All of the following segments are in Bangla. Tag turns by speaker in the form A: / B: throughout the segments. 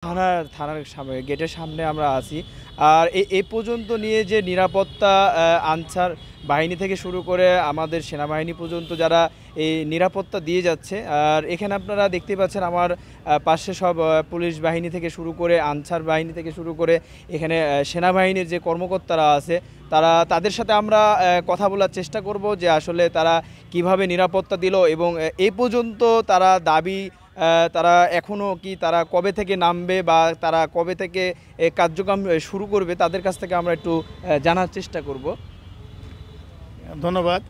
A: থানার সামনে গেটের সামনে আমরা আছি। আর এ পর্যন্ত নিয়ে যে নিরাপত্তা আনসার বাহিনী থেকে শুরু করে আমাদের সেনাবাহিনী পর্যন্ত যারা এই নিরাপত্তা দিয়ে যাচ্ছে। আর এখানে আপনারা দেখতেই পাচ্ছেন আমার পাশে সব পুলিশ বাহিনী থেকে শুরু করে আনসার বাহিনী থেকে শুরু করে এখানে সেনাবাহিনীর যে কর্মকর্তারা আছে তাদের সাথে আমরা কথা বলার চেষ্টা করব যে আসলে তারা কিভাবে নিরাপত্তা দিল এবং এই পর্যন্ত তারা দাবি তারা এখনও কি তারা কবে থেকে নামবে বা তারা কবে থেকে কার্যক্রম শুরু করবে তাদের কাছ থেকে আমরা একটু জানার চেষ্টা করব।
B: ধন্যবাদ।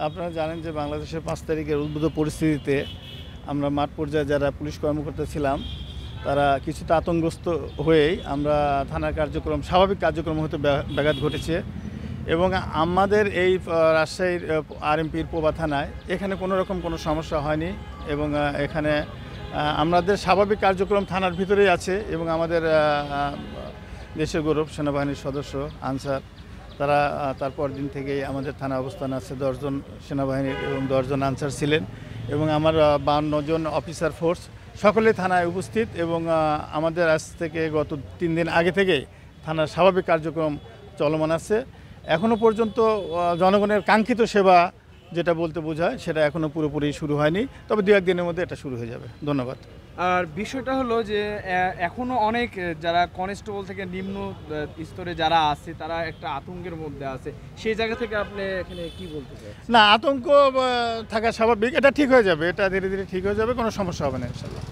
B: আপনারা জানেন যে বাংলাদেশের ৫ তারিখের উদ্ভূত পরিস্থিতিতে আমরা মাঠ পর্যায়ে যারা পুলিশ কর্মকর্তা ছিলাম তারা কিছুটা আতঙ্কগ্রস্ত হয়েই আমরা থানার কার্যক্রম স্বাভাবিক কার্যক্রম হতে ব্যাঘাত ঘটেছে এবং আমাদের এই রাজশাহীর আরএমপির পোবা থানায় এখানে কোনো রকম কোনো সমস্যা হয়নি এবং এখানে আমাদের স্বাভাবিক কার্যক্রম থানার ভিতরেই আছে এবং আমাদের দেশের গৌরব সেনাবাহিনীর সদস্য আনসার তারা তারপর দিন থেকেই আমাদের থানা অবস্থান আছে 10 জন সেনাবাহিনীর এবং 10 জন আনসার ছিলেন এবং আমার 52 জন অফিসার ফোর্স সকলে থানায় উপস্থিত এবং আমাদের আজ থেকে গত 3 দিন আগে থেকেই থানার স্বাভাবিক কার্যক্রম চলমান আছে। এখনও পর্যন্ত জনগণের কাঙ্ক্ষিত সেবা যেটা বলতে বোঝায় সেটা এখনও পুরোপুরি শুরু হয়নি, তবে 2-1 দিনের মধ্যে এটা শুরু হয়ে যাবে। ধন্যবাদ।
A: আর বিষয়টা হলো যে এখনও অনেক যারা কনস্টেবল থেকে নিম্ন স্তরে যারা আছে তারা একটা আতঙ্কের মধ্যে আছে, সেই জায়গা থেকে আপনি এখানে কি বলতে চান?
B: না, আতঙ্ক থাকা স্বাভাবিক, এটা ঠিক হয়ে যাবে, এটা ধীরে ধীরে ঠিক হয়ে যাবে, কোনো সমস্যা হবে না ইনশাল্লাহ।